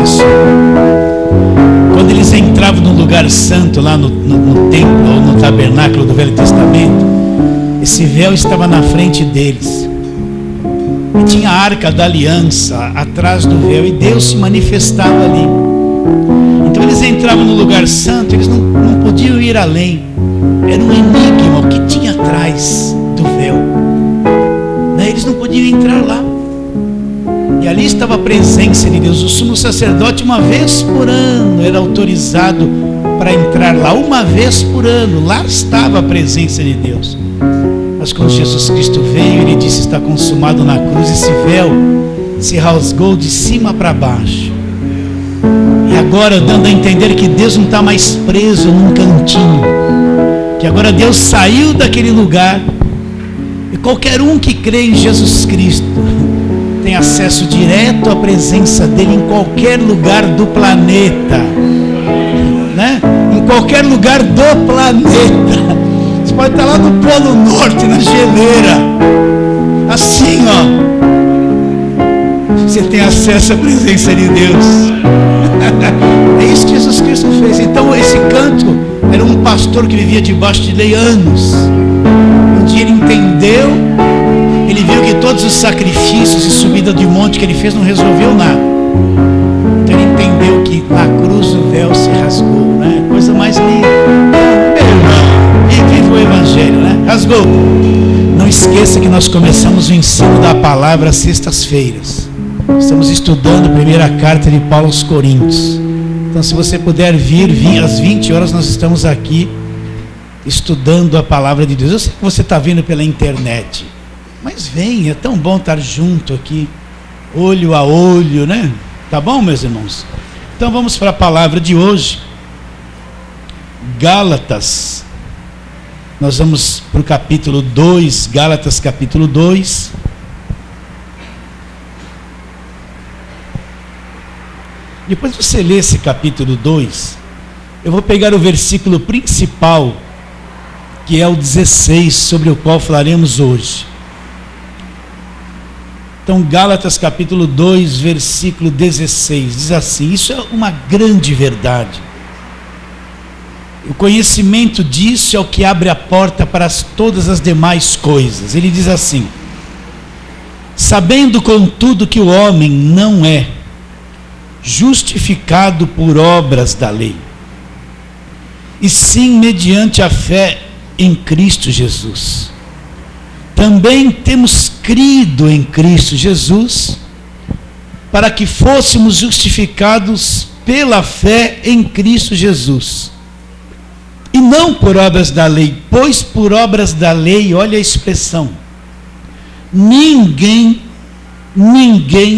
pessoa. Quando eles entravam no lugar santo, lá no templo ou no tabernáculo do Velho Testamento, esse véu estava na frente deles. E tinha a arca da aliança atrás do véu, e Deus se manifestava ali. Então eles entravam no lugar santo, eles não podiam ir além. Era um enigma o que tinha atrás do véu. Eles não podiam entrar lá. E ali estava a presença de Deus. O sumo sacerdote, uma vez por ano, era autorizado para entrar lá. Uma vez por ano, lá estava a presença de Deus. Mas quando Jesus Cristo veio, Ele disse: está consumado na cruz. Esse véu se rasgou de cima para baixo. E agora dando a entender que Deus não está mais preso num cantinho, que agora Deus saiu daquele lugar, e qualquer um que crê em Jesus Cristo tem acesso direto à presença dele em qualquer lugar do planeta, né? Em qualquer lugar do planeta. Você pode estar lá no Polo Norte, na geleira, assim, ó, você tem acesso à presença de Deus. É isso que Jesus Cristo fez. Então esse canto era um pastor que vivia debaixo de lei anos. Um dia ele entendeu, ele viu que todos os sacrifícios e subida de monte que ele fez não resolveu nada. Então ele entendeu que na cruz o véu se rasgou, né? Coisa mais linda. Meu irmão, e viva o Evangelho, né? Rasgou. Não esqueça que nós começamos o ensino da palavra às sextas-feiras. Estamos estudando a primeira carta de Paulo aos Coríntios. Então, se você puder vir às 20 horas, nós estamos aqui estudando a palavra de Deus. Eu sei que você está vindo pela internet, mas vem, é tão bom estar junto aqui, olho a olho, né? Tá bom, meus irmãos? Então vamos para a palavra de hoje. Gálatas. Nós vamos para o capítulo 2, Gálatas capítulo 2. Depois de você ler esse capítulo 2, eu vou pegar o versículo principal, que é o 16, sobre o qual falaremos hoje. Então, Gálatas capítulo 2, versículo 16, diz assim: isso é uma grande verdade. O conhecimento disso é o que abre a porta para todas as demais coisas. Ele diz assim: sabendo contudo que o homem não é justificado por obras da lei, e sim mediante a fé em Cristo Jesus. Também temos crido em Cristo Jesus, para que fôssemos justificados pela fé em Cristo Jesus, e não por obras da lei, pois por obras da lei, olha a expressão, ninguém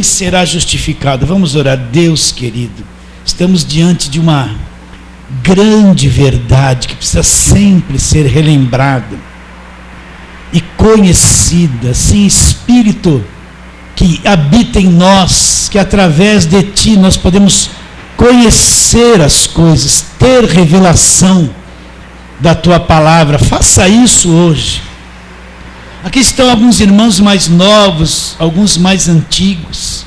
será justificado. Vamos orar. Deus querido, estamos diante de uma grande verdade que precisa sempre ser relembrada e conhecida. Sim, Espírito que habita em nós, que através de Ti nós podemos conhecer as coisas, ter revelação da Tua palavra. Faça isso hoje. Aqui estão alguns irmãos mais novos, alguns mais antigos.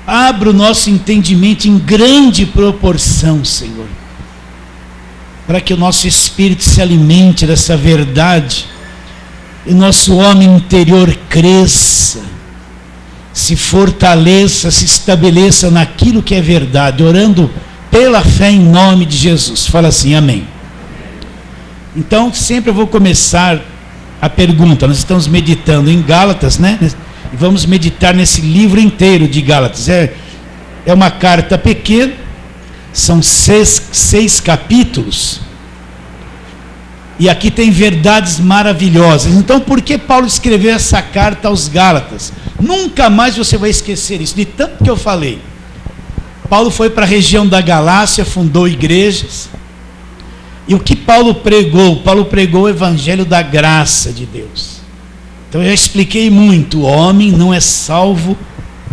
Abra o nosso entendimento em grande proporção, Senhor, para que o nosso espírito se alimente dessa verdade, e o nosso homem interior cresça, se fortaleça, se estabeleça naquilo que é verdade, orando pela fé em nome de Jesus. Fala assim, amém. Então, sempre eu vou começar a pergunta. Nós estamos meditando em Gálatas, né? E vamos meditar nesse livro inteiro de Gálatas. É uma carta pequena, são seis capítulos, e aqui tem verdades maravilhosas. Então, por que Paulo escreveu essa carta aos Gálatas? Nunca mais você vai esquecer isso, de tanto que eu falei. Paulo foi para a região da Galácia, fundou igrejas. E o que Paulo pregou? Paulo pregou o evangelho da graça de Deus. Então eu já expliquei muito: o homem não é salvo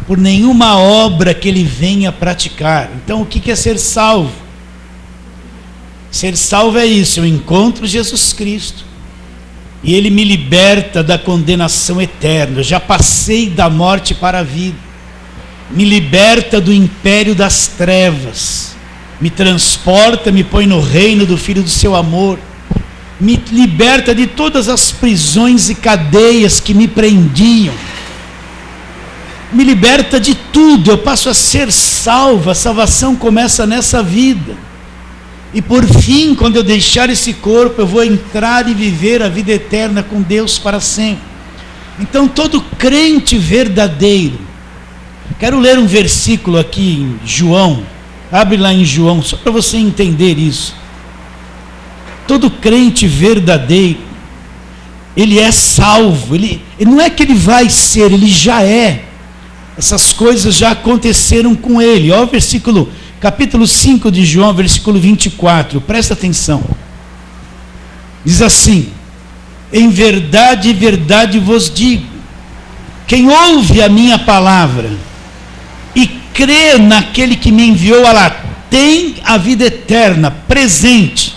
por nenhuma obra que ele venha praticar. Então o que é ser salvo? Ser salvo é isso: eu encontro Jesus Cristo e Ele me liberta da condenação eterna. Eu já passei da morte para a vida. me liberta do império das trevas, me transporta, me põe no reino do Filho do seu amor, me liberta de todas as prisões e cadeias que me prendiam, me liberta de tudo, eu passo a ser salvo. A salvação começa nessa vida, e por fim, quando eu deixar esse corpo, eu vou entrar e viver a vida eterna com Deus para sempre. Então todo crente verdadeiro, quero ler um versículo aqui em João, abre lá em João, só para você entender isso. Todo crente verdadeiro, ele é salvo, ele não é que ele vai ser, ele já é. Essas coisas já aconteceram com ele. Olha o versículo, capítulo 5 de João, versículo 24, presta atenção. Diz assim: em verdade, verdade vos digo, quem ouve a minha palavra e crê naquele que me enviou, lá tem a vida eterna, presente,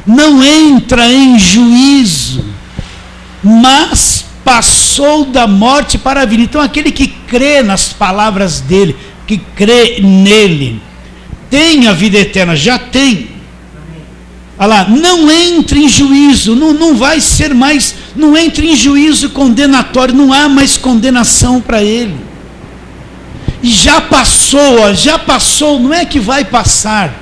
não entra em juízo, mas passou da morte para a vida. Então aquele que crê nas palavras dele, que crê nele, tem a vida eterna, já tem. Olha lá, não entre em juízo, não vai ser mais, não entre em juízo condenatório, não há mais condenação para ele. E já passou, não é que vai passar,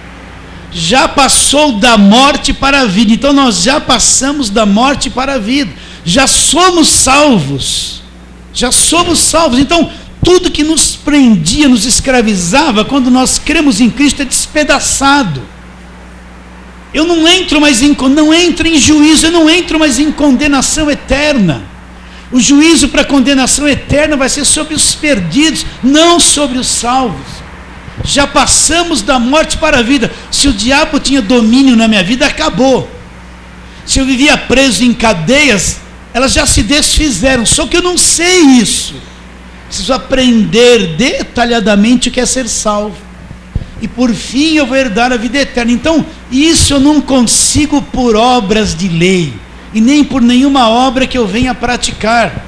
já passou da morte para a vida. Então nós já passamos da morte para a vida, já somos salvos, então tudo que nos prendia, nos escravizava, quando nós cremos em Cristo, é despedaçado. Eu não entro mais não entro em juízo, eu não entro mais em condenação eterna. O juízo para condenação eterna vai ser sobre os perdidos, não sobre os salvos. Já passamos da morte para a vida. Se o diabo tinha domínio na minha vida, acabou. Se eu vivia preso em cadeias, elas já se desfizeram, só que eu não sei isso. Preciso aprender detalhadamente o que é ser salvo. E por fim eu vou herdar a vida eterna. Então, isso eu não consigo por obras de lei, e nem por nenhuma obra que eu venha praticar.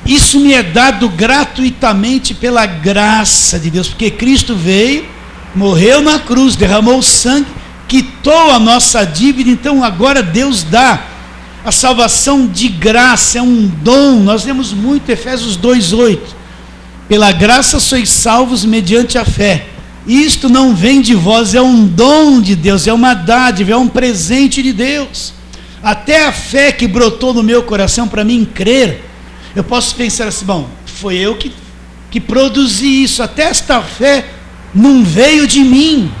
Isso me é dado gratuitamente pela graça de Deus, porque Cristo veio, morreu na cruz, derramou sangue, quitou a nossa dívida. Então agora Deus dá a salvação de graça, é um dom. Nós lemos muito Efésios 2:8, pela graça sois salvos mediante a fé. Isto não vem de vós, é um dom de Deus, é uma dádiva, é um presente de Deus. Até a fé que brotou no meu coração para mim crer, eu posso pensar assim: bom, foi eu que produzi isso, até esta fé não veio de mim,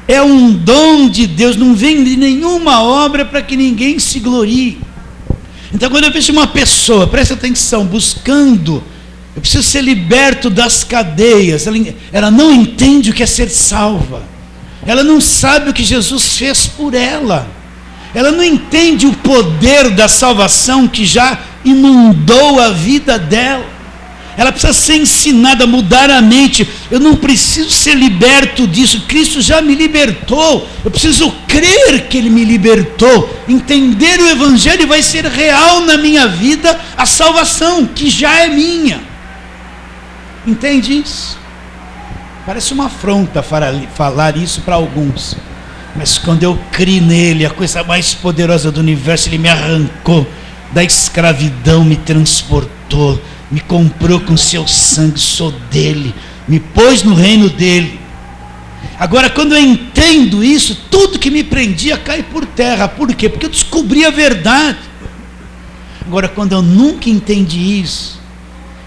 é um dom de Deus, não vem de nenhuma obra para que ninguém se glorie. Então quando eu vejo uma pessoa, presta atenção, buscando, eu preciso ser liberto das cadeias, ela não entende o que é ser salva, ela não sabe o que Jesus fez por ela, ela não entende o poder da salvação que já inundou a vida dela. Ela precisa ser ensinada a mudar a mente. Eu não preciso ser liberto disso, Cristo já me libertou. Eu preciso crer que Ele me libertou, entender o Evangelho, e vai ser real na minha vida a salvação que já é minha. Entende isso? Parece uma afronta falar isso para alguns, mas quando eu criei nele, a coisa mais poderosa do universo, Ele me arrancou da escravidão, me transportou, me comprou com seu sangue, sou dele, me pôs no reino dele. Agora quando eu entendo isso, tudo que me prendia cai por terra. Por quê? Porque eu descobri a verdade. Agora quando eu nunca entendi isso,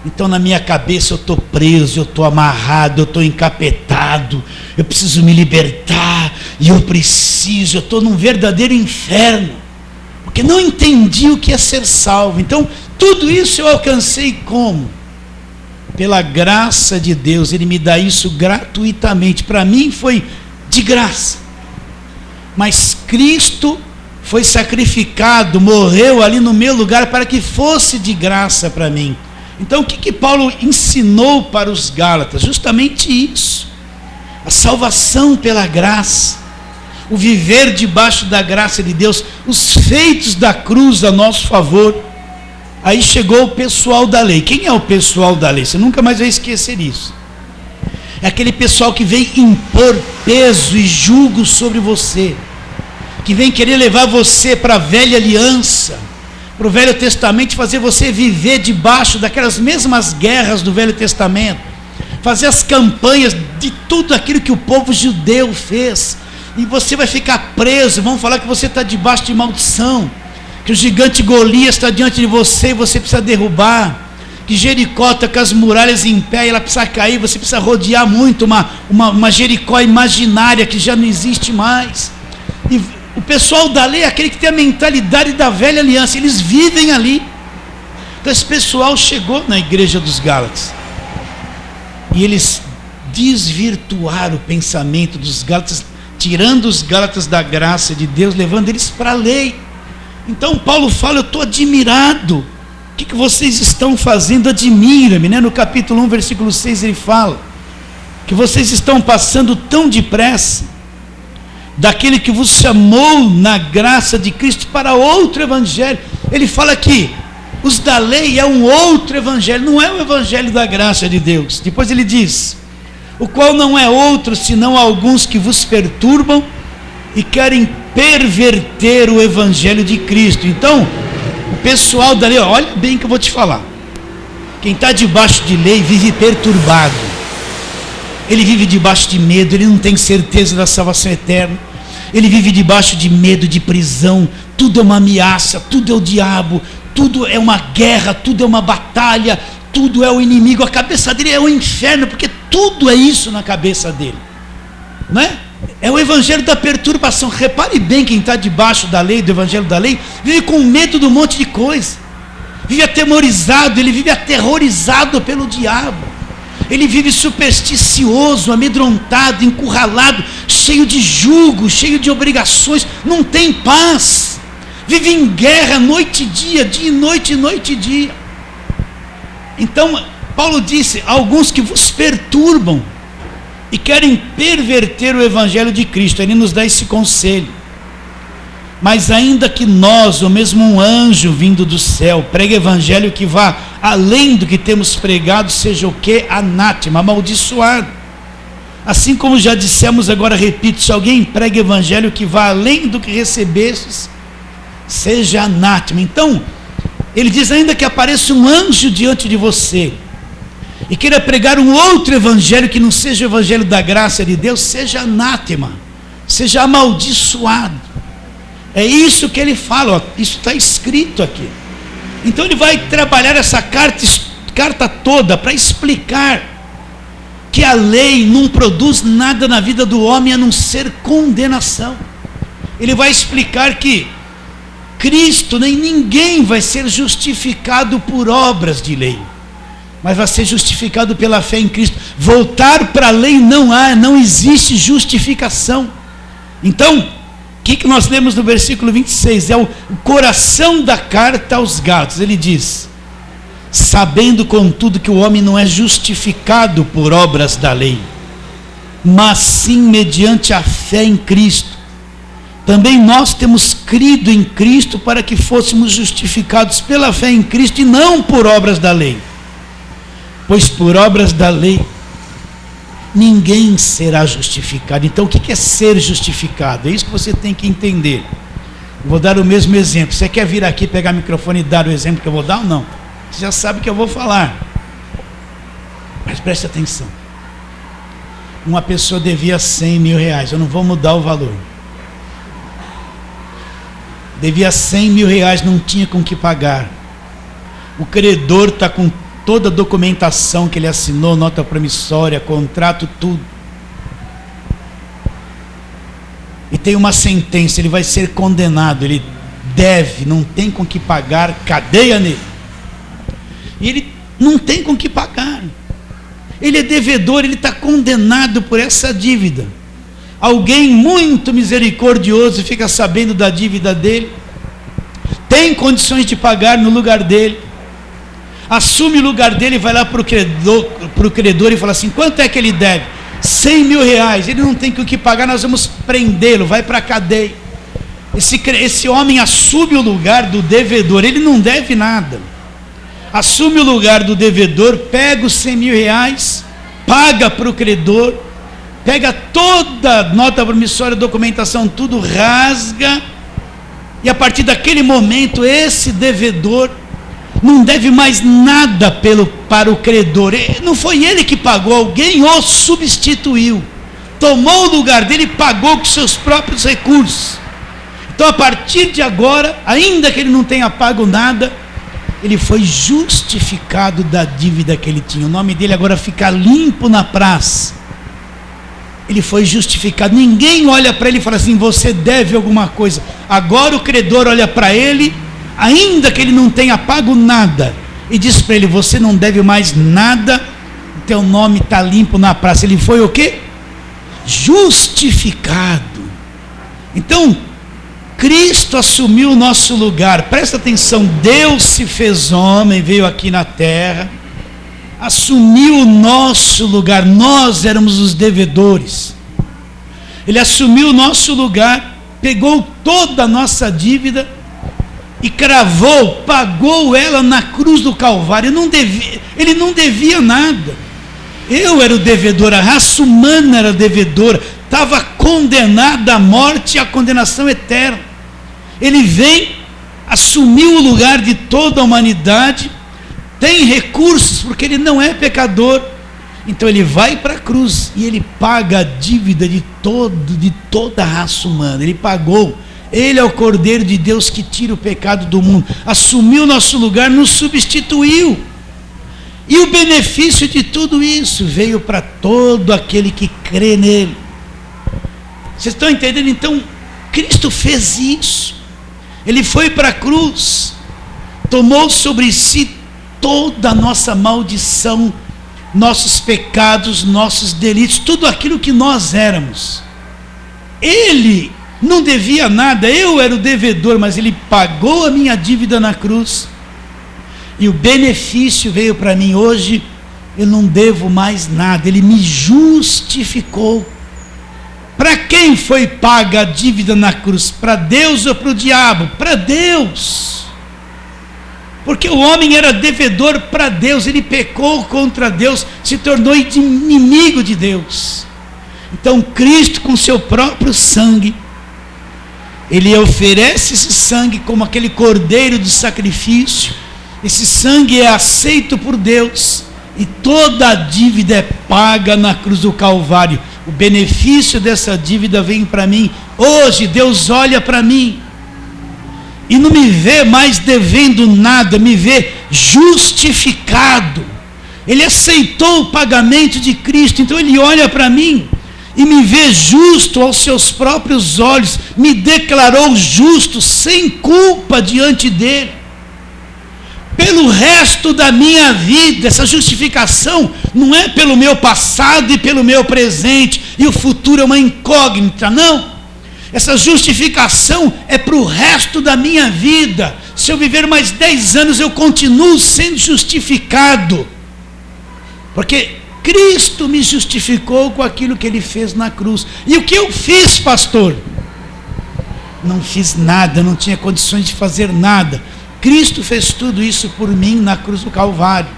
então na minha cabeça eu estou preso, eu estou amarrado, eu estou encapetado, eu preciso me libertar, e eu estou num verdadeiro inferno, porque não entendi o que é ser salvo. Então tudo isso eu alcancei como? Pela graça de Deus. Ele me dá isso gratuitamente. Para mim foi de graça, mas Cristo foi sacrificado, morreu ali no meu lugar para que fosse de graça para mim. Então o que Paulo ensinou para os Gálatas? Justamente isso, a salvação pela graça, o viver debaixo da graça de Deus, os feitos da cruz a nosso favor. Aí chegou o pessoal da lei. Quem é o pessoal da lei? Você nunca mais vai esquecer isso. É aquele pessoal que vem impor peso e jugo sobre você, que vem querer levar você para a velha aliança, para o Velho Testamento, fazer você viver debaixo daquelas mesmas guerras do Velho Testamento, fazer as campanhas de tudo aquilo que o povo judeu fez, e você vai ficar preso. Vão falar que você está debaixo de maldição, que o gigante Golias está diante de você e você precisa derrubar, que Jericó está com as muralhas em pé e ela precisa cair, você precisa rodear muito uma Jericó imaginária que já não existe mais. E o pessoal da lei é aquele que tem a mentalidade da velha aliança, eles vivem ali. Então esse pessoal chegou na igreja dos Gálatas e eles desvirtuaram o pensamento dos Gálatas, tirando os Gálatas da graça de Deus, levando eles para a lei. Então Paulo fala: eu estou admirado, o que vocês estão fazendo? Admira-me, né? No capítulo 1, versículo 6, ele fala que vocês estão passando tão depressa daquele que vos chamou na graça de Cristo para outro evangelho. Ele fala que os da lei é um outro evangelho, não é o evangelho da graça de Deus. Depois ele diz: o qual não é outro senão alguns que vos perturbam e querem perverter o evangelho de Cristo. Então o pessoal da lei, olha bem que eu vou te falar, quem está debaixo de lei vive perturbado, ele vive debaixo de medo, ele não tem certeza da salvação eterna, ele vive debaixo de medo, de prisão, tudo é uma ameaça, tudo é o diabo, tudo é uma guerra, tudo é uma batalha, tudo é o inimigo, a cabeça dele é o inferno, porque tudo é isso na cabeça dele, não é? É o evangelho da perturbação. Repare bem, quem está debaixo da lei, do evangelho da lei, vive com medo de um monte de coisa, vive atemorizado, ele vive aterrorizado pelo diabo, ele vive supersticioso, amedrontado, encurralado, cheio de jugo, cheio de obrigações, não tem paz, vive em guerra noite e dia e noite, noite e dia. Então Paulo disse: alguns que vos perturbam e querem perverter o evangelho de Cristo. Ele nos dá esse conselho: mas ainda que nós, ou mesmo um anjo vindo do céu, pregue evangelho que vá além do que temos pregado, seja o que? Anátema, amaldiçoado. Assim como já dissemos, agora repito: se alguém prega evangelho que vá além do que recebestes, seja anátema. Então ele diz: ainda que apareça um anjo diante de você e queira pregar um outro evangelho que não seja o evangelho da graça de Deus, seja anátema, seja amaldiçoado. É isso que ele fala, ó, isso está escrito aqui. Então ele vai trabalhar essa carta toda para explicar que a lei não produz nada na vida do homem a não ser condenação. Ele vai explicar que Cristo, nem ninguém vai ser justificado por obras de lei, mas vai ser justificado pela fé em Cristo. Voltar para a lei não existe justificação. Então, o que nós lemos no versículo 26? É o coração da carta aos Gálatas. Ele diz: sabendo contudo que o homem não é justificado por obras da lei, mas sim mediante a fé em Cristo. Também nós temos crido em Cristo para que fôssemos justificados pela fé em Cristo e não por obras da lei. Pois por obras da lei ninguém será justificado. Então o que é ser justificado? É isso que você tem que entender. Eu vou dar o mesmo exemplo. Você quer vir aqui pegar o microfone e dar o exemplo que eu vou dar ou não? Você já sabe que eu vou falar, mas preste atenção. Uma pessoa devia 100 mil reais, eu não vou mudar o valor. Devia 100 mil reais, não tinha com que pagar. O credor está com toda a documentação que ele assinou, nota promissória, contrato, tudo. E tem uma sentença, ele vai ser condenado, ele deve, não tem com que pagar, cadeia nele. E ele não tem com que pagar. Ele é devedor, ele está condenado por essa dívida. Alguém muito misericordioso fica sabendo da dívida dele, tem condições de pagar no lugar dele, assume o lugar dele, vai lá para o credor e fala assim: quanto é que ele deve? 100 mil reais, ele não tem o que pagar, nós vamos prendê-lo, vai para a cadeia. Esse homem assume o lugar do devedor, ele não deve nada, assume o lugar do devedor, pega os 100 mil reais, paga para o credor, pega toda a nota promissória, documentação, tudo, rasga, e a partir daquele momento, esse devedor não deve mais nada para o credor. Não foi ele que pagou, alguém o substituiu, tomou o lugar dele e pagou com seus próprios recursos. Então, a partir de agora, ainda que ele não tenha pago nada, ele foi justificado da dívida que ele tinha. O nome dele agora fica limpo na praça. Ele foi justificado. Ninguém olha para ele e fala assim: você deve alguma coisa. Agora o credor olha para ele, ainda que ele não tenha pago nada, e diz para ele: você não deve mais nada, teu nome está limpo na praça. Ele foi o quê? Justificado. Então, Cristo assumiu o nosso lugar. Presta atenção, Deus se fez homem, veio aqui na terra, assumiu o nosso lugar. Nós éramos os devedores. Ele assumiu o nosso lugar, pegou toda a nossa dívida e cravou, pagou ela na cruz do Calvário. Ele não devia nada. Eu era o devedor, a raça humana era devedora, estava condenada à morte e à condenação eterna. Ele vem, assumiu o lugar de toda a humanidade, tem recursos, porque ele não é pecador. Então ele vai para a cruz e ele paga a dívida de toda a raça humana. Ele pagou. Ele é o Cordeiro de Deus que tira o pecado do mundo. Assumiu o nosso lugar, nos substituiu. E o benefício de tudo isso veio para todo aquele que crê nele. Vocês estão entendendo? Então, Cristo fez isso. Ele foi para a cruz, tomou sobre si toda a nossa maldição, nossos pecados, nossos delitos, tudo aquilo que nós éramos. Ele não devia nada, eu era o devedor, mas ele pagou a minha dívida na cruz, e o benefício veio para mim. Hoje eu não devo mais nada, ele me justificou. Para quem foi paga a dívida na cruz? Para Deus ou para o diabo? Para Deus. Porque o homem era devedor para Deus, ele pecou contra Deus, se tornou inimigo de Deus. Então Cristo, com seu próprio sangue, ele oferece esse sangue como aquele cordeiro de sacrifício. Esse sangue é aceito por Deus e toda a dívida é paga na cruz do Calvário. O benefício dessa dívida vem para mim. Hoje Deus olha para mim e não me vê mais devendo nada, me vê justificado. Ele aceitou o pagamento de Cristo, então ele olha para mim e me vê justo aos seus próprios olhos, me declarou justo, sem culpa diante dele. Pelo resto da minha vida, essa justificação não é pelo meu passado e pelo meu presente, e o futuro é uma incógnita, não. Essa justificação é para o resto da minha vida. Se eu viver mais 10 anos, eu continuo sendo justificado, porque Cristo me justificou com aquilo que ele fez na cruz. E o que eu fiz, pastor? Não fiz nada, não tinha condições de fazer nada. Cristo fez tudo isso por mim na cruz do Calvário.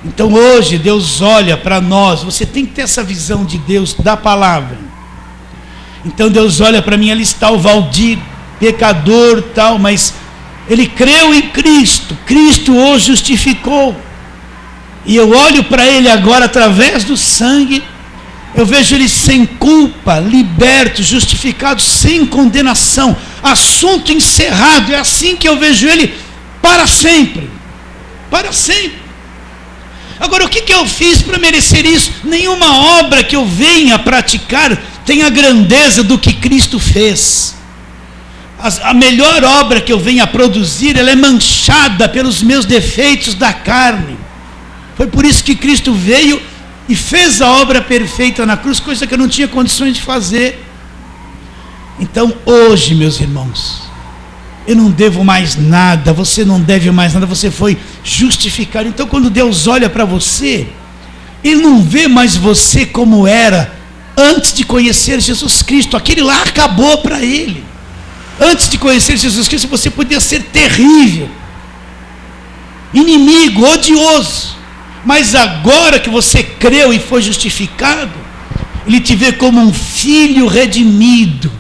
Então hoje Deus olha para nós. Você tem que ter essa visão de Deus, da palavra. Então Deus olha para mim, ali está o Valdir, pecador tal, mas ele creu em Cristo, Cristo o justificou. E eu olho para ele agora através do sangue, eu vejo ele sem culpa, liberto, justificado, sem condenação, assunto encerrado. É assim que eu vejo ele para sempre, para sempre. Agora, o que eu fiz para merecer isso? Nenhuma obra que eu venha praticar tem a grandeza do que Cristo fez. A melhor obra que eu venha produzir, ela é manchada pelos meus defeitos da carne. Foi por isso que Cristo veio e fez a obra perfeita na cruz, coisa que eu não tinha condições de fazer. Então hoje, meus irmãos, eu não devo mais nada, você não deve mais nada, você foi justificado. Então quando Deus olha para você, Ele não vê mais você como era antes de conhecer Jesus Cristo. Aquele lá acabou para Ele. Antes de conhecer Jesus Cristo, você podia ser terrível. inimigo, odioso. Mas agora que você creu e foi justificado, Ele te vê como um filho redimido.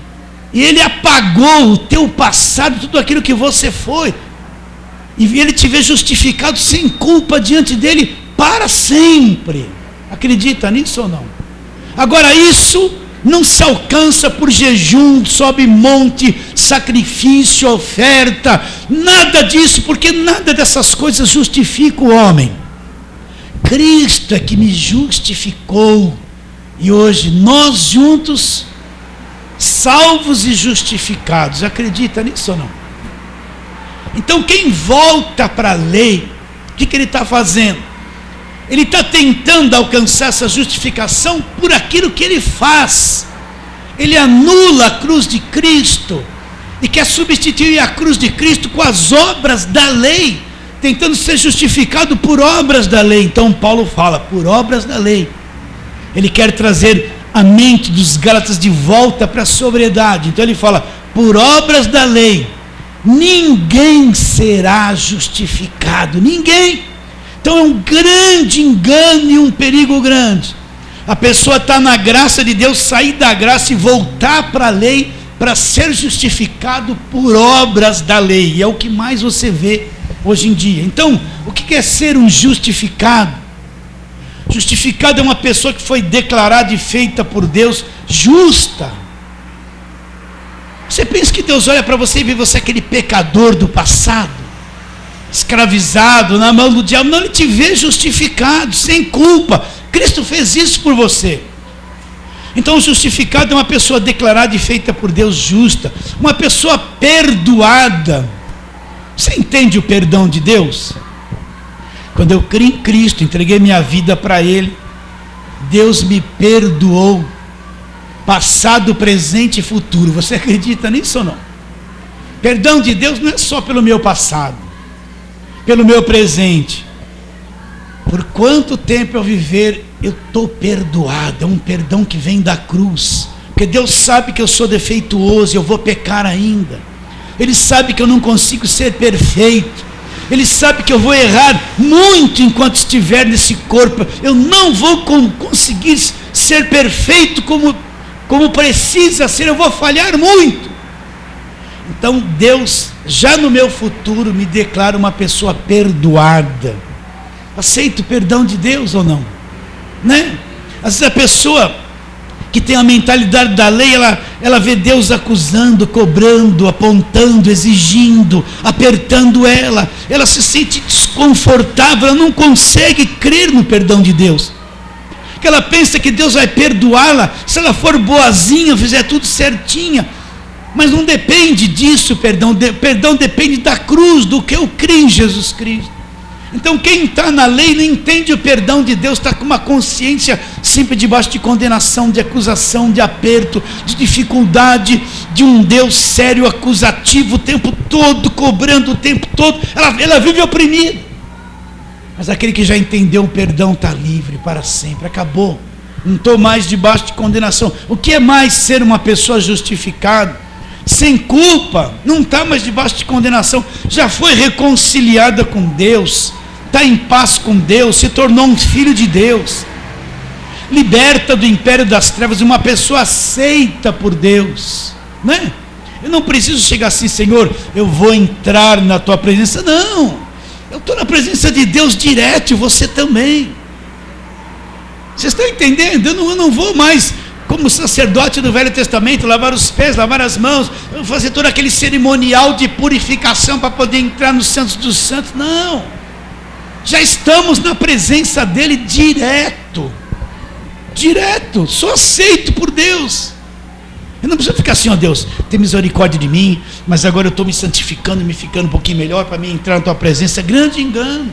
E Ele apagou o teu passado, tudo aquilo que você foi. E Ele te vê justificado sem culpa diante dEle para sempre. Acredita nisso ou não? Agora, isso não se alcança por jejum, sobe monte, sacrifício, oferta, nada disso, porque nada dessas coisas justifica o homem. Cristo é que me justificou, e hoje nós juntos, salvos e justificados. Acredita nisso ou não? Então quem volta para a lei, o que ele está fazendo? Ele está tentando alcançar essa justificação por aquilo que ele faz. Ele anula a cruz de Cristo e quer substituir a cruz de Cristo com as obras da lei, tentando ser justificado por obras da lei. Então Paulo fala, por obras da lei. Ele quer trazer a mente dos Gálatas de volta para a sobriedade. Então ele fala, por obras da lei, ninguém será justificado. Ninguém. Então é um grande engano e um perigo grande. A pessoa está na graça de Deus, sair da graça e voltar para a lei para ser justificado por obras da lei. E é o que mais você vê hoje em dia. Então, o que é ser um justificado? Justificado é uma pessoa que foi declarada e feita por Deus justa. Você pensa que Deus olha para você e vê você aquele pecador do passado, escravizado na mão do diabo? Não, Ele te vê justificado, sem culpa. Cristo fez isso por você. Então o justificado é uma pessoa declarada e feita por Deus justa, uma pessoa perdoada. Você entende o perdão de Deus? Quando eu criei em Cristo, entreguei minha vida para Ele, Deus me perdoou, passado, presente e futuro. Você acredita nisso ou não? Perdão de Deus não é só pelo meu passado, pelo meu presente. Por quanto tempo eu viver, eu estou perdoado. É um perdão que vem da cruz, porque Deus sabe que eu sou defeituoso, eu vou pecar ainda. Ele sabe que eu não consigo ser perfeito. Ele sabe que eu vou errar muito enquanto estiver nesse corpo. Eu não vou conseguir ser perfeito como precisa ser. Eu vou falhar muito. Então Deus, já no meu futuro, me declara uma pessoa perdoada. Aceita o perdão de Deus ou não? Né? Às vezes a pessoa que tem a mentalidade da lei, ela vê Deus acusando, cobrando, apontando, exigindo, apertando ela se sente desconfortável, ela não consegue crer no perdão de Deus, porque ela pensa que Deus vai perdoá-la se ela for boazinha, fizer tudo certinha. Mas não depende disso, perdão depende da cruz, do que eu creio em Jesus Cristo. Então quem está na lei não entende o perdão de Deus, está com uma consciência sempre debaixo de condenação, de acusação, de aperto, de dificuldade, de um Deus sério, acusativo o tempo todo, cobrando o tempo todo. Ela vive oprimida. Mas aquele que já entendeu o perdão está livre para sempre, acabou. Não estou mais debaixo de condenação. O que é mais ser uma pessoa justificada? Sem culpa, não está mais debaixo de condenação, já foi reconciliada com Deus, está em paz com Deus, se tornou um filho de Deus, liberta do império das trevas, uma pessoa aceita por Deus, né? Eu não preciso chegar assim, Senhor, eu vou entrar na tua presença. Não, eu estou na presença de Deus direto, e você também. Vocês estão entendendo? Eu não vou mais como sacerdote do Velho Testamento, lavar os pés, lavar as mãos, fazer todo aquele cerimonial de purificação para poder entrar nos santos dos santos. Não, já estamos na presença dele direto, sou aceito por Deus. Eu não preciso ficar assim, ó Deus, tem misericórdia de mim, mas agora eu estou me santificando, me ficando um pouquinho melhor para mim entrar na tua presença. Grande engano.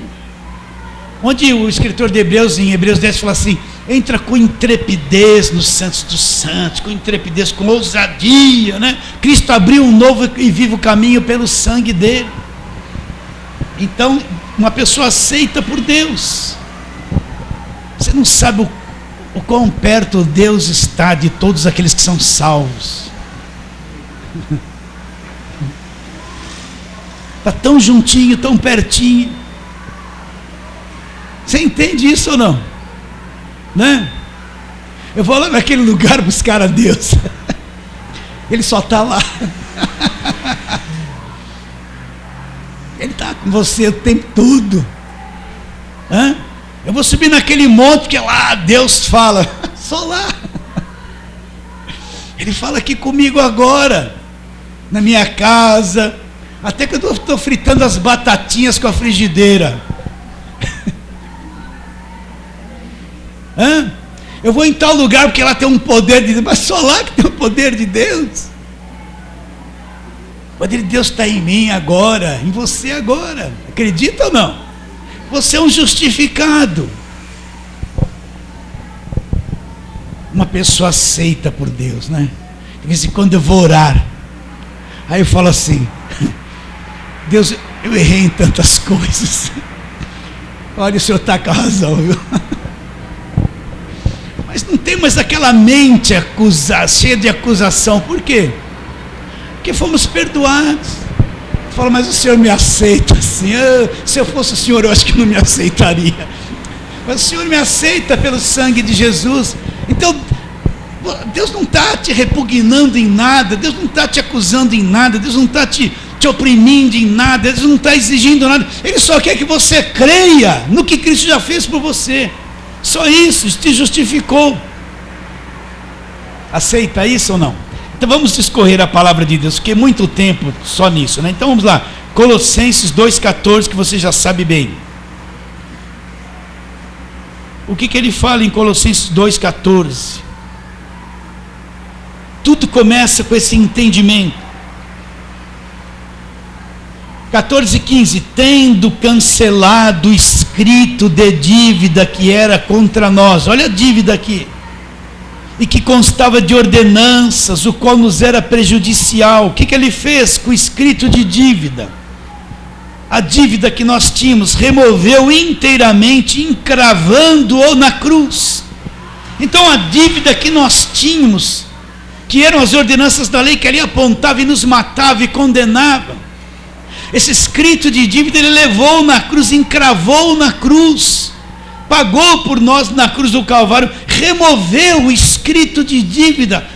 Onde o escritor de Hebreus, em Hebreus 10, fala assim: entra com intrepidez nos santos dos santos, com intrepidez, com ousadia, né? Cristo abriu um novo e vivo caminho pelo sangue dele. Então, uma pessoa aceita por Deus. Você não sabe o quão perto Deus está de todos aqueles que são salvos. Está tão juntinho, tão pertinho. Você entende isso ou não? Né? Eu vou lá naquele lugar buscar a Deus. Ele só está lá. Ele está com você o tempo todo. Hã? Eu vou subir naquele monte que lá Deus fala. Só lá. Ele fala aqui comigo agora, na minha casa, até que eu estou fritando as batatinhas com a frigideira. Hã? Eu vou em tal lugar porque lá tem um poder de Deus, mas só lá que tem o poder de Deus. O poder de Deus está em mim agora, em você agora. Acredita ou não? Você é um justificado. Uma pessoa aceita por Deus, né? De vez em quando eu vou orar, aí eu falo assim: Deus, eu errei em tantas coisas. Olha, o Senhor está com a razão, viu? Mas não tem mais aquela mente cheia de acusação. Por quê? Porque fomos perdoados. Fala, mas o Senhor me aceita assim. Se eu fosse o Senhor, eu acho que não me aceitaria. Mas o Senhor me aceita pelo sangue de Jesus. Então, Deus não está te repugnando em nada, Deus não está te acusando em nada, Deus não está te oprimindo em nada, Deus não está exigindo nada. Ele só quer que você creia no que Cristo já fez por você. Só isso, te justificou. Aceita isso ou não? Então vamos discorrer a palavra de Deus, porque é muito tempo só nisso, né? Então vamos lá, Colossenses 2,14, que você já sabe bem. O que ele fala em Colossenses 2,14? Tudo começa com esse entendimento. 14:15, tendo cancelado o escrito de dívida que era contra nós. Olha a dívida aqui. E que constava de ordenanças, o qual nos era prejudicial. O que ele fez com o escrito de dívida? A dívida que nós tínhamos, removeu inteiramente, encravando-o na cruz. Então a dívida que nós tínhamos, que eram as ordenanças da lei que ali apontava e nos matava e condenava, esse escrito de dívida ele levou na cruz, encravou na cruz, pagou por nós na cruz do Calvário, removeu o escrito de dívida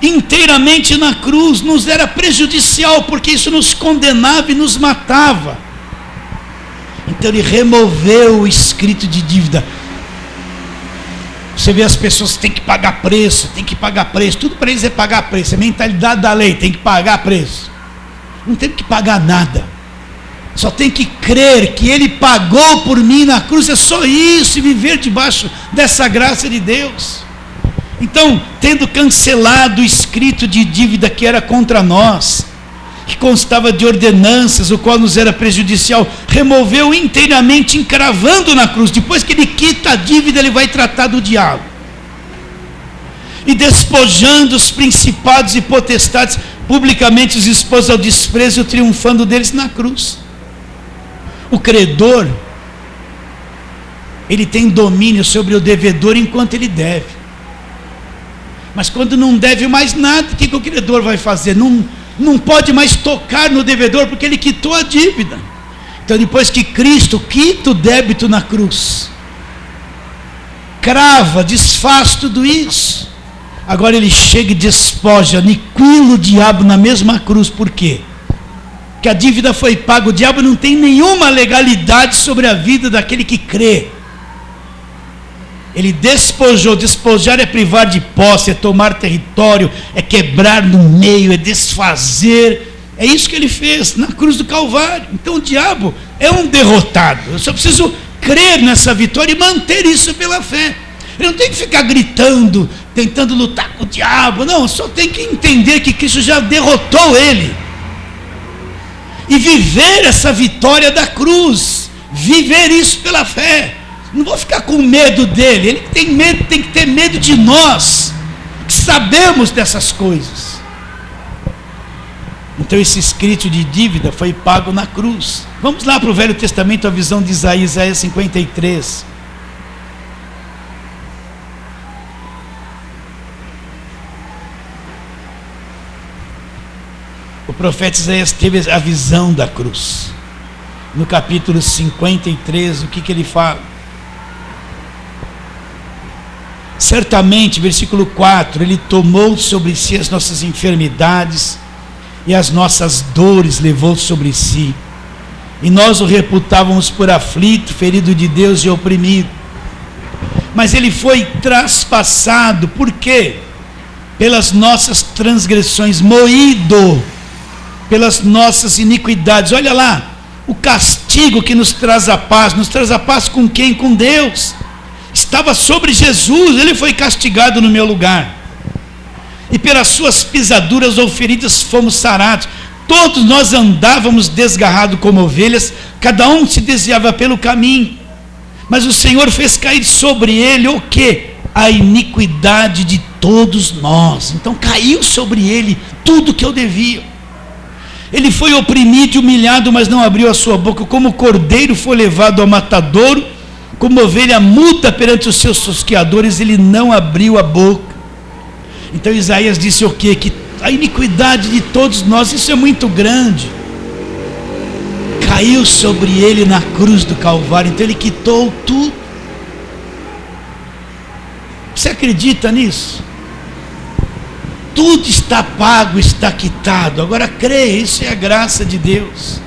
inteiramente na cruz, nos era prejudicial, porque isso nos condenava e nos matava. Então ele removeu o escrito de dívida. Você vê as pessoas que têm que pagar preço, tudo para eles é pagar preço, é a mentalidade da lei, tem que pagar preço. Não tem que pagar nada, só tem que crer que ele pagou por mim na cruz, é só isso, e viver debaixo dessa graça de Deus. Então, tendo cancelado o escrito de dívida que era contra nós, que constava de ordenanças, o qual nos era prejudicial, removeu inteiramente, encravando na cruz. Depois que ele quita a dívida, ele vai tratar do diabo. E despojando os principados e potestades, publicamente os expôs ao desprezo, triunfando deles na cruz. O credor, ele tem domínio sobre o devedor enquanto ele deve. Mas quando não deve mais nada, o que o credor vai fazer? Não pode mais tocar no devedor, porque ele quitou a dívida. Então depois que Cristo quita o débito na cruz, crava, desfaz tudo isso, agora ele chega e despoja, aniquila o diabo na mesma cruz. Por quê? Porque a dívida foi paga, o diabo não tem nenhuma legalidade sobre a vida daquele que crê. Ele despojou. Despojar é privar de posse, é tomar território, é quebrar no meio, é desfazer. É isso que ele fez na cruz do Calvário. Então o diabo é um derrotado. Eu só preciso crer nessa vitória e manter isso pela fé. Ele não tem que ficar gritando, tentando lutar com o diabo. Não, só tem que entender que Cristo já derrotou ele. E viver essa vitória da cruz. Viver isso pela fé. Não vou ficar com medo dele. Ele tem medo, tem que ter medo de nós, que sabemos dessas coisas. Então esse escrito de dívida foi pago na cruz. Vamos lá para o Velho Testamento, a visão de Isaías 53. O profeta Isaías teve a visão da cruz. No capítulo 53, o que ele fala? Certamente, versículo 4, ele tomou sobre si as nossas enfermidades e as nossas dores levou sobre si. E nós o reputávamos por aflito, ferido de Deus e oprimido. Mas ele foi traspassado, por quê? Pelas nossas transgressões, moído pelas nossas iniquidades. Olha lá, o castigo que nos traz a paz com quem? Com Deus. Estava sobre Jesus, ele foi castigado no meu lugar. E pelas suas pisaduras ou feridas fomos sarados. Todos nós andávamos desgarrados como ovelhas, cada um se desviava pelo caminho. Mas o Senhor fez cair sobre ele o quê? A iniquidade de todos nós. Então caiu sobre ele tudo que eu devia. Ele foi oprimido e humilhado, mas não abriu a sua boca. Como cordeiro foi levado ao matadouro, como ovelha muda perante os seus tosqueadores, ele não abriu a boca. Então Isaías disse o quê? Que a iniquidade de todos nós, isso é muito grande, caiu sobre ele na cruz do Calvário. Então ele quitou tudo. Você acredita nisso? Tudo está pago, está quitado. Agora creia, isso é a graça de Deus.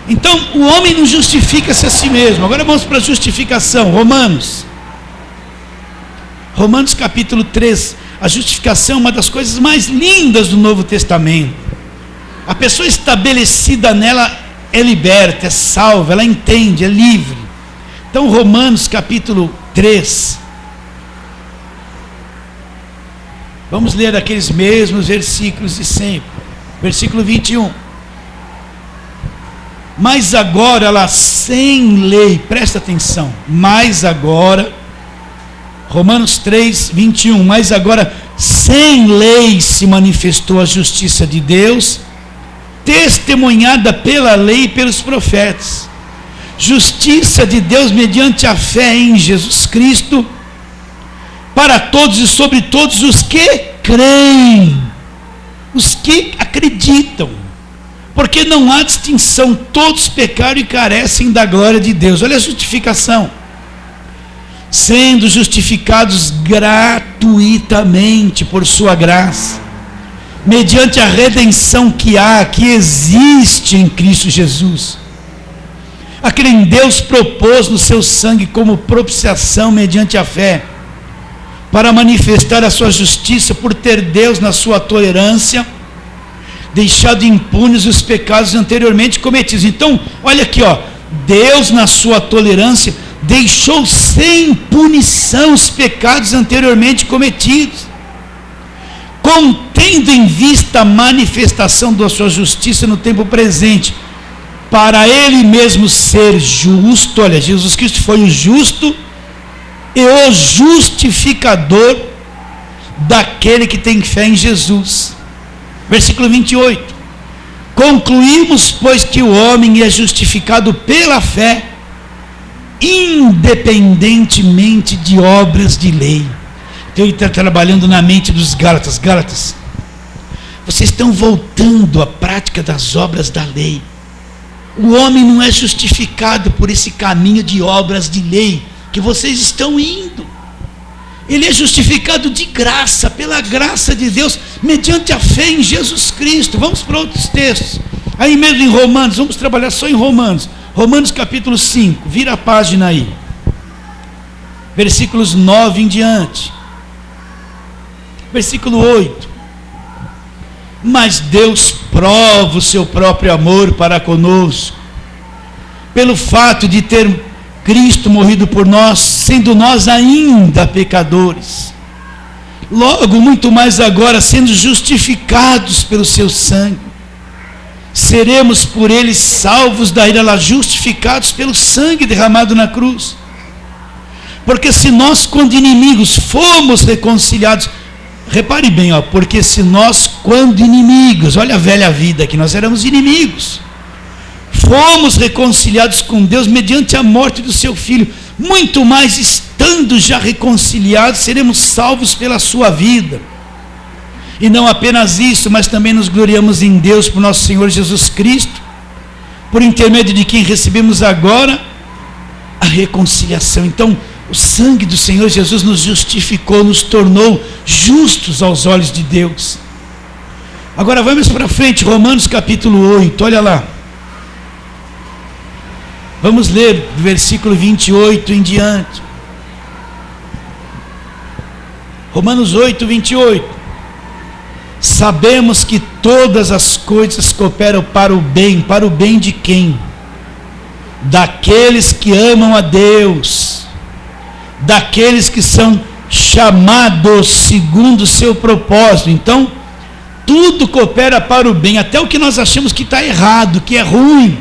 Então o homem não justifica-se a si mesmo. Agora vamos para a justificação. Romanos capítulo 3. A justificação é uma das coisas mais lindas do Novo Testamento. A pessoa estabelecida nela é liberta, é salva, ela entende, é livre. Então Romanos capítulo 3. Vamos ler aqueles mesmos versículos de sempre. Versículo 21. Mas agora ela sem lei, presta atenção. Mas agora, Romanos 3, 21. Mas agora sem lei se manifestou a justiça de Deus, testemunhada pela lei e pelos profetas. Justiça de Deus mediante a fé em Jesus Cristo, para todos e sobre todos os que creem, os que acreditam, porque não há distinção, todos pecaram e carecem da glória de Deus. Olha a justificação: sendo justificados gratuitamente por sua graça, mediante a redenção que existe em Cristo Jesus, a quem Deus propôs no seu sangue como propiciação mediante a fé, para manifestar a sua justiça, por ter Deus na sua tolerância deixado impunes os pecados anteriormente cometidos. Então, olha aqui, Deus na sua tolerância deixou sem punição os pecados anteriormente cometidos, tendo em vista a manifestação da sua justiça no tempo presente, para ele mesmo ser justo. Olha, Jesus Cristo foi o justo e o justificador daquele que tem fé em Jesus. Versículo 28. Concluímos, pois, que o homem é justificado pela fé, independentemente de obras de lei. Então ele está trabalhando na mente dos Gálatas. Gálatas, vocês estão voltando à prática das obras da lei. O homem não é justificado por esse caminho de obras de lei que vocês estão indo. Ele é justificado de graça, pela graça de Deus, mediante a fé em Jesus Cristo. Vamos para outros textos. Aí mesmo em Romanos, vamos trabalhar só em Romanos. Romanos capítulo 5, vira a página aí. Versículos 9 em diante. Versículo 8. Mas Deus prova o seu próprio amor para conosco, pelo fato de ter Cristo morrido por nós, sendo nós ainda pecadores. Logo, muito mais agora, sendo justificados pelo seu sangue, seremos por ele salvos da ira, justificados pelo sangue derramado na cruz. Porque se nós, quando inimigos, fomos reconciliados, repare bem, porque se nós, quando inimigos, olha a velha vida que nós éramos inimigos, fomos reconciliados com Deus mediante a morte do seu Filho, muito mais estando já reconciliados, seremos salvos pela sua vida. E não apenas isso, mas também nos gloriamos em Deus por nosso Senhor Jesus Cristo, por intermédio de quem recebemos agora a reconciliação. Então, O sangue do Senhor Jesus nos justificou, nos tornou justos aos olhos de Deus. Agora vamos para frente, Romanos capítulo 8, olha lá. Vamos ler do versículo 28 em diante. Romanos 8, 28. Sabemos que todas as coisas cooperam para o bem de quem? Daqueles que amam a Deus, daqueles que são chamados segundo o seu propósito. Então, tudo coopera para o bem, até o que nós achamos que está errado, que é ruim.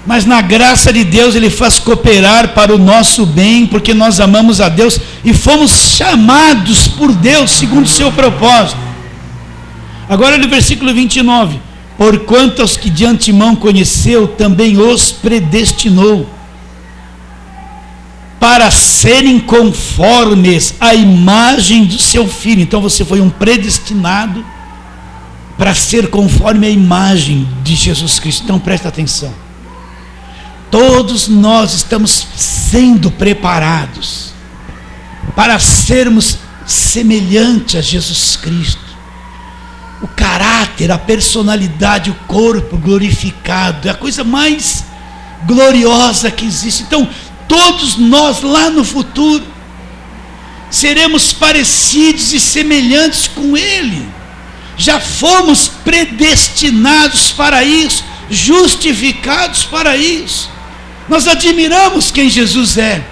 Mas na graça de Deus Ele faz cooperar para o nosso bem, porque nós amamos a Deus e fomos chamados por Deus segundo o seu propósito. Agora no versículo 29, porquanto aos que de antemão conheceu, também os predestinou, para serem conformes à imagem do seu Filho. Então você foi um predestinado para ser conforme a imagem de Jesus Cristo. Então presta atenção. Todos nós estamos sendo preparados para sermos semelhantes a Jesus Cristo. O caráter, a personalidade, o corpo glorificado é a coisa mais gloriosa que existe. Então, todos nós lá no futuro seremos parecidos e semelhantes com Ele. Já fomos predestinados para isso, justificados para isso. Nós admiramos quem Jesus é,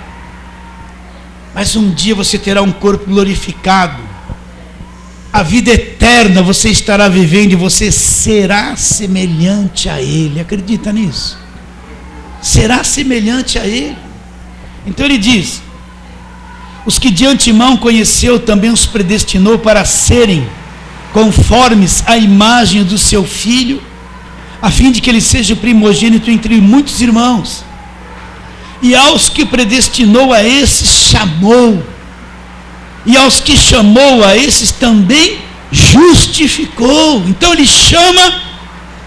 mas um dia você terá um corpo glorificado, a vida eterna você estará vivendo e você será semelhante a Ele. Acredita nisso? Será semelhante a Ele. Então ele diz: os que de antemão conheceu também os predestinou para serem conformes à imagem do seu Filho, a fim de que ele seja o primogênito entre muitos irmãos. E aos que predestinou, a esses chamou, e aos que chamou, a esses também justificou. Então ele chama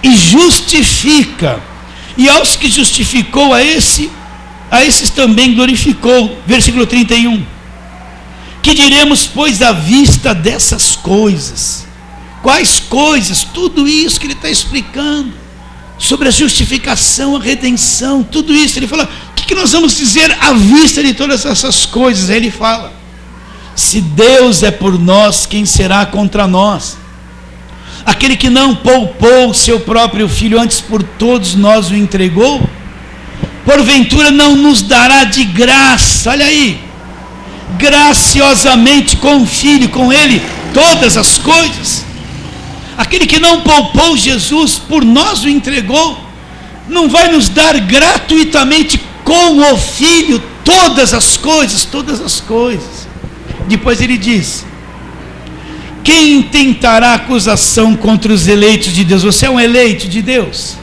e justifica, e aos que justificou, a esses também glorificou. Versículo 31. Que diremos, pois, à vista dessas coisas? Quais coisas? Tudo isso que ele está explicando sobre a justificação, a redenção, tudo isso. Ele fala: o que nós vamos dizer à vista de todas essas coisas? Aí ele fala: se Deus é por nós, quem será contra nós? Aquele que não poupou seu próprio Filho, antes por todos nós o entregou, porventura não nos dará de graça, olha aí, graciosamente com o Filho, com Ele, todas as coisas? Aquele que não poupou Jesus, por nós o entregou, não vai nos dar gratuitamente com o Filho todas as coisas, todas as coisas. Depois ele diz: quem intentará acusação contra os eleitos de Deus? Você é um eleito de Deus?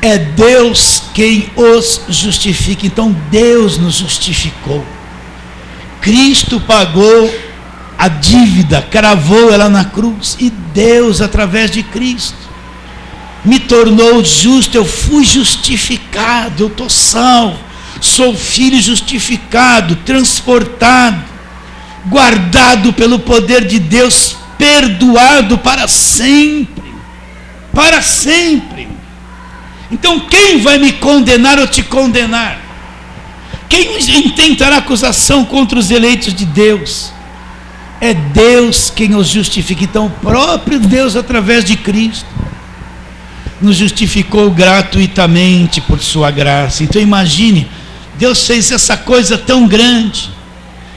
É Deus quem os justifica. Então Deus nos justificou. Cristo pagou a dívida, cravou ela na cruz, e Deus, através de Cristo, me tornou justo. Eu fui justificado, eu estou salvo, sou filho justificado, transportado, guardado pelo poder de Deus, perdoado para sempre, para sempre. Então quem vai me condenar ou te condenar? Quem intentará acusação contra os eleitos de Deus? É Deus quem os justifica. Então o próprio Deus, através de Cristo, nos justificou gratuitamente por sua graça. Então imagine, Deus fez essa coisa tão grande,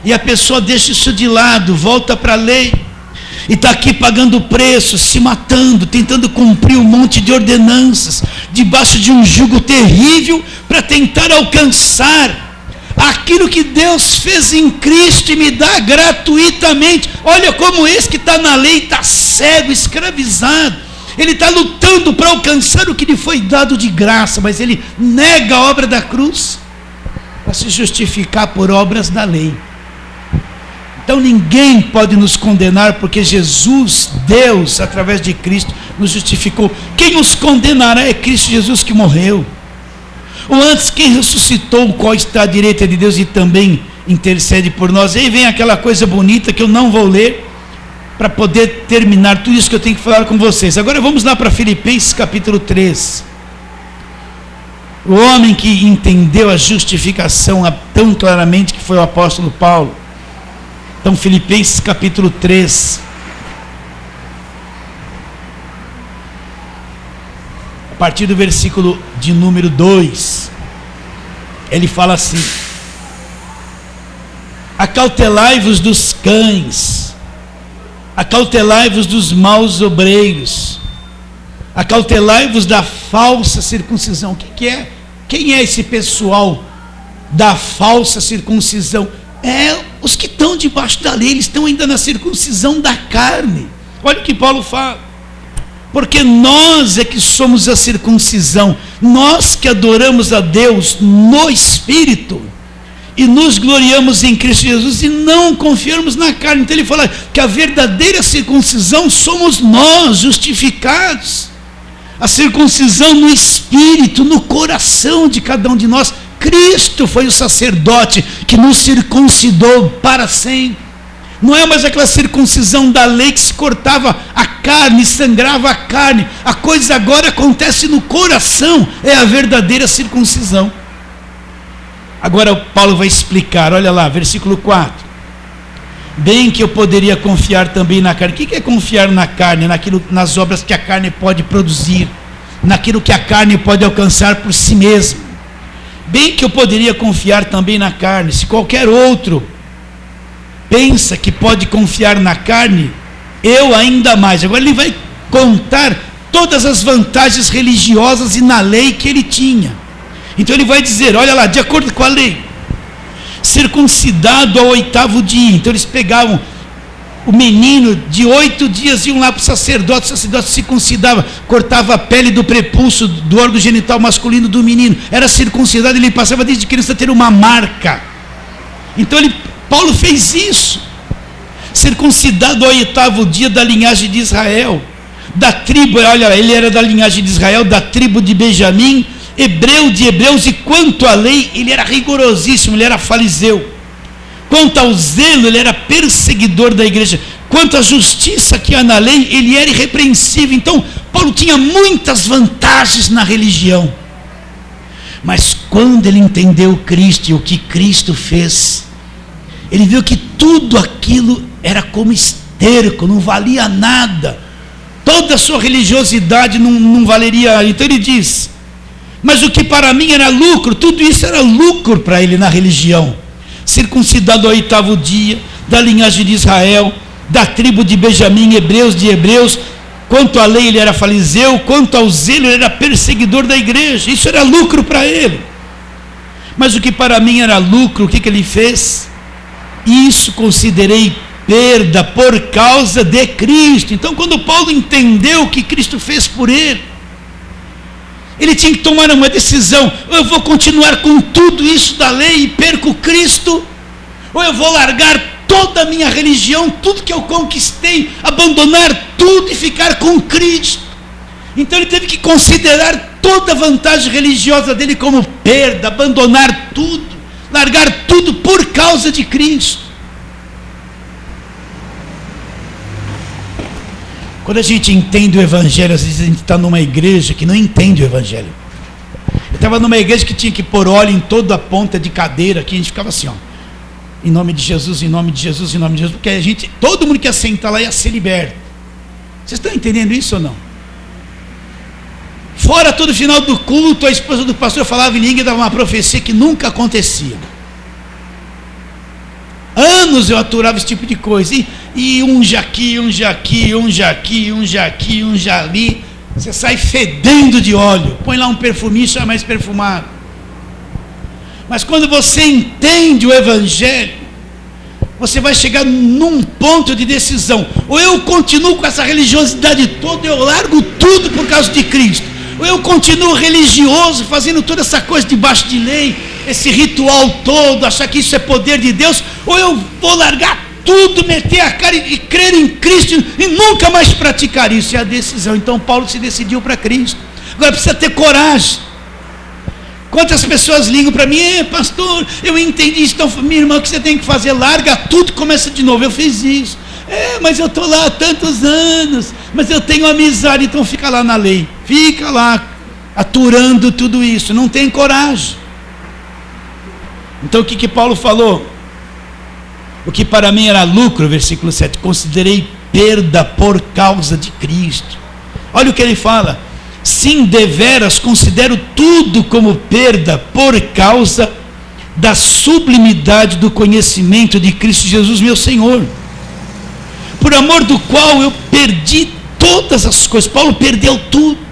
e a pessoa deixa isso de lado, volta para a lei, e está aqui pagando preço, se matando, tentando cumprir um monte de ordenanças, debaixo de um jugo terrível, para tentar alcançar aquilo que Deus fez em Cristo e me dá gratuitamente. Olha como esse que está na lei está cego, escravizado, ele está lutando para alcançar o que lhe foi dado de graça, mas ele nega a obra da cruz para se justificar por obras da lei. Então ninguém pode nos condenar, porque Jesus, Deus, através de Cristo, nos justificou. Quem nos condenará é Cristo Jesus, que morreu. Ou antes, quem ressuscitou, qual está à direita de Deus e também intercede por nós? Aí vem aquela coisa bonita que eu não vou ler, para poder terminar tudo isso que eu tenho que falar com vocês. Agora vamos lá para Filipenses capítulo 3. O homem que entendeu a justificação tão claramente, que foi o apóstolo Paulo. Então, Filipenses capítulo 3. A partir do versículo de número 2, ele fala assim: acautelai-vos dos cães, acautelai-vos dos maus obreiros, acautelai-vos da falsa circuncisão. O que é? Quem é esse pessoal da falsa circuncisão? É os que estão debaixo da lei, eles estão ainda na circuncisão da carne. Olha o que Paulo fala: porque nós é que somos a circuncisão, nós que adoramos a Deus no Espírito e nos gloriamos em Cristo Jesus e não confiamos na carne. Então ele fala que a verdadeira circuncisão somos nós, justificados. A circuncisão no espírito, no coração de cada um de nós. Cristo foi o sacerdote que nos circuncidou para sempre. Não é mais aquela circuncisão da lei que se cortava a carne, sangrava a carne. A coisa agora acontece no coração, é a verdadeira circuncisão. Agora Paulo vai explicar, olha lá, versículo 4. Bem que eu poderia confiar também na carne. O que é confiar na carne? Nas obras que a carne pode produzir, naquilo que a carne pode alcançar por si mesma. Bem que eu poderia confiar também na carne. Se qualquer outro pensa que pode confiar na carne, eu ainda mais. Agora ele vai contar todas as vantagens religiosas e na lei que ele tinha. Então ele vai dizer, olha lá, de acordo com a lei, circuncidado ao 8º dia. Então eles pegavam o menino de 8 dias, iam lá para o sacerdote circuncidava, cortava a pele do prepúcio, do órgão genital masculino do menino, era circuncidado, ele passava desde criança a ter uma marca. Então Paulo fez isso, circuncidado ao 8º dia da linhagem de Israel, da tribo, olha, ele era da linhagem de Israel, da tribo de Benjamim, hebreu de hebreus, e quanto à lei, ele era rigorosíssimo, ele era fariseu. Quanto ao zelo, ele era perseguidor da igreja. Quanto à justiça que há na lei, ele era irrepreensível. Então, Paulo tinha muitas vantagens na religião. Mas quando ele entendeu Cristo e o que Cristo fez, ele viu que tudo aquilo era como esterco, não valia nada. Toda a sua religiosidade não valeria. Então ele diz, mas o que para mim era lucro, tudo isso era lucro para ele na religião. Circuncidado ao 8º dia, da linhagem de Israel, da tribo de Benjamim, hebreus de hebreus. Quanto à lei ele era fariseu, quanto ao zelo ele era perseguidor da igreja. Isso era lucro para ele. Mas o que para mim era lucro, o que ele fez? Isso considerei perda por causa de Cristo. Então quando Paulo entendeu o que Cristo fez por ele, ele tinha que tomar uma decisão: ou eu vou continuar com tudo isso da lei e perco Cristo, ou eu vou largar toda a minha religião, tudo que eu conquistei, abandonar tudo e ficar com Cristo. Então ele teve que considerar toda a vantagem religiosa dele como perda, abandonar tudo, largar tudo por causa de Cristo. Quando a gente entende o Evangelho, às vezes a gente está numa igreja que não entende o Evangelho. Eu estava numa igreja que tinha que pôr óleo em toda a ponta de cadeira, aqui a gente ficava assim, ó, em nome de Jesus, em nome de Jesus, em nome de Jesus, porque todo mundo que ia sentar lá ia ser liberto. Vocês estão entendendo isso ou não? Fora todo final do culto, a esposa do pastor falava em língua e dava uma profecia que nunca acontecia. Anos eu aturava esse tipo de coisa, e unja aqui, unja aqui, unja aqui, unja aqui, unja ali. Você sai fedendo de óleo, põe lá um perfuminho, sai mais perfumado. Mas quando você entende o Evangelho, você vai chegar num ponto de decisão: ou eu continuo com essa religiosidade toda, eu largo tudo por causa de Cristo, ou eu continuo religioso, fazendo toda essa coisa debaixo de lei, esse ritual todo, achar que isso é poder de Deus, ou eu vou largar tudo, meter a cara e crer em Cristo e nunca mais praticar isso. É a decisão. Então Paulo se decidiu para Cristo. Agora precisa ter coragem Quantas pessoas ligam para mim: pastor, eu entendi isso, então minha irmã, o que você tem que fazer? Larga tudo e começa de novo. Eu fiz isso. Mas eu estou lá há tantos anos, mas eu tenho amizade. Então fica lá na lei, fica lá aturando tudo isso, não tem coragem. Então o que Paulo falou? O que para mim era lucro, versículo 7, considerei perda por causa de Cristo. Olha o que ele fala: sim, deveras considero tudo como perda por causa da sublimidade do conhecimento de Cristo Jesus meu Senhor, por amor do qual eu perdi todas as coisas. Paulo perdeu tudo.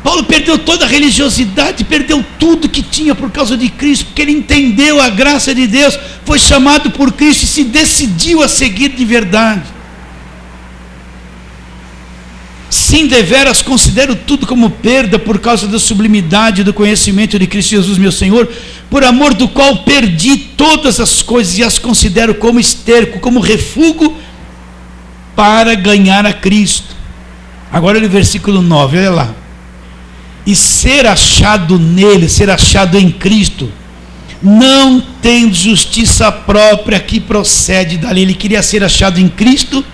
Paulo perdeu toda a religiosidade, perdeu tudo que tinha por causa de Cristo, porque ele entendeu a graça de Deus, foi chamado por Cristo e se decidiu a seguir de verdade. Sim, deveras considero tudo como perda por causa da sublimidade do conhecimento de Cristo Jesus meu Senhor, por amor do qual perdi todas as coisas e as considero como esterco, como refúgio, para ganhar a Cristo. Agora no versículo 9, olha lá: e ser achado nele, ser achado em Cristo, não tendo justiça própria que procede da lei. Ele queria ser achado em Cristo,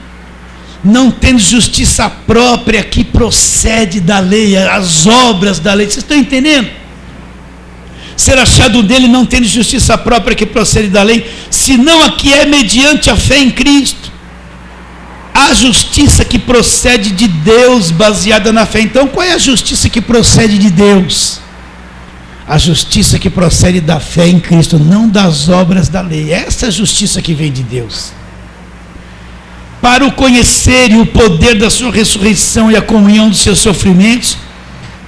não tendo justiça própria que procede da lei, as obras da lei. Vocês estão entendendo? Ser achado nele, não tendo justiça própria que procede da lei, senão a que é mediante a fé em Cristo. A justiça que procede de Deus, baseada na fé. Então, qual é a justiça que procede de Deus? A justiça que procede da fé em Cristo, não das obras da lei. Essa é a justiça que vem de Deus. Para o conhecer e o poder da sua ressurreição e a comunhão dos seus sofrimentos,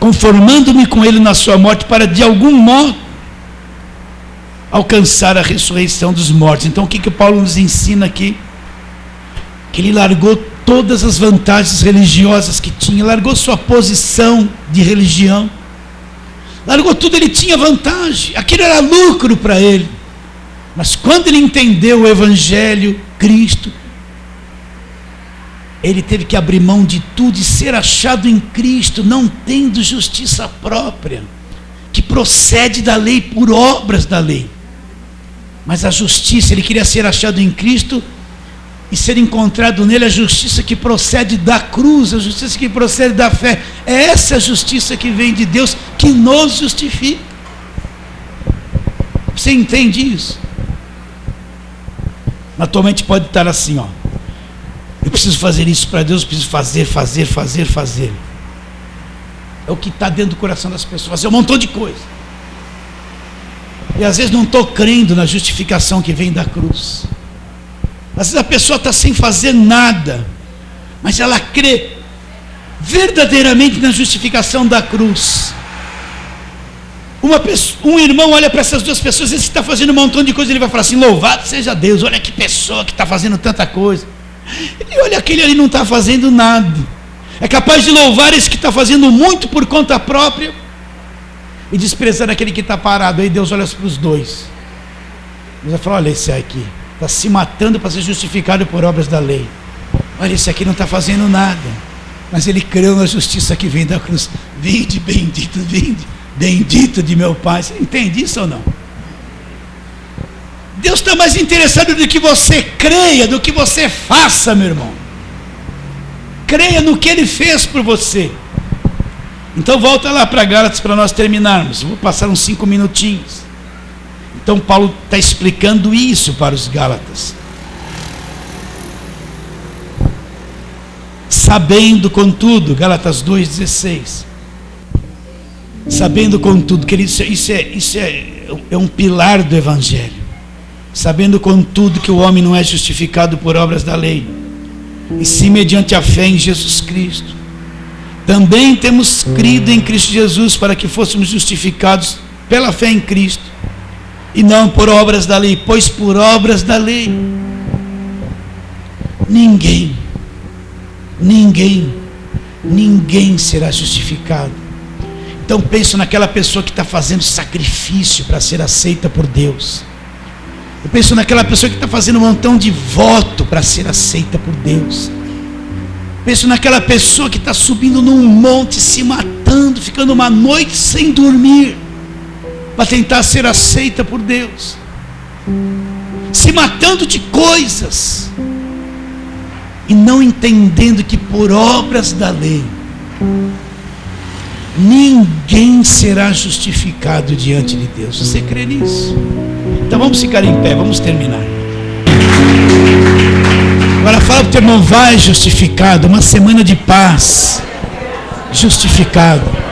conformando-me com ele na sua morte, para de algum modo alcançar a ressurreição dos mortos. Então, o que Paulo nos ensina aqui? Que ele largou todas as vantagens religiosas que tinha, largou sua posição de religião, largou tudo. Ele tinha vantagem, aquilo era lucro para ele, mas quando ele entendeu o Evangelho, Cristo, ele teve que abrir mão de tudo e ser achado em Cristo, não tendo justiça própria, que procede da lei, por obras da lei, mas a justiça, ele queria ser achado em Cristo e ser encontrado nele a justiça que procede da cruz, a justiça que procede da fé. É essa justiça que vem de Deus, que nos justifica. Você entende isso? Na tua mente pode estar assim, ó: eu preciso fazer isso para Deus, eu preciso fazer. É o que está dentro do coração das pessoas, fazer um montão de coisa. E às vezes não estou crendo na justificação que vem da cruz. Às vezes a pessoa está sem fazer nada, mas ela crê verdadeiramente na justificação da cruz. Um irmão olha para essas duas pessoas, esse que está fazendo um montão de coisa, ele vai falar assim: louvado seja Deus, olha que pessoa que está fazendo tanta coisa. E olha, aquele ali não está fazendo nada. É capaz de louvar esse que está fazendo muito por conta própria e desprezar aquele que está parado. Aí Deus olha para os dois, Deus vai falar: olha esse aqui, está se matando para ser justificado por obras da lei. Olha, esse aqui não está fazendo nada, mas ele creu na justiça que vem da cruz. Vinde, bendito, vinde, bendito de meu Pai. Você entende isso ou não? Deus está mais interessado do que você creia, do que você faça, meu irmão. Creia no que Ele fez por você. Então volta lá para Gálatas para nós terminarmos. Eu vou passar uns 5 minutinhos. Então Paulo está explicando isso para os Gálatas. Sabendo contudo, Gálatas 2,16. Sabendo contudo, que isso é um pilar do Evangelho. Sabendo contudo que o homem não é justificado por obras da lei, e sim mediante a fé em Jesus Cristo. Também temos crido em Cristo Jesus para que fôssemos justificados pela fé em Cristo, e não por obras da lei, pois por obras da lei ninguém será justificado. Então penso naquela pessoa que está fazendo sacrifício para ser aceita por Deus. Eu penso naquela pessoa que está fazendo um montão de voto para ser aceita por Deus. Penso naquela pessoa que está subindo num monte, se matando, ficando uma noite sem dormir, para tentar ser aceita por Deus, se matando de coisas e não entendendo que por obras da lei ninguém será justificado diante de Deus. Você crê nisso? Então vamos ficar em pé, vamos terminar. Agora fala para o teu irmão, vai justificado, uma semana de paz, justificado.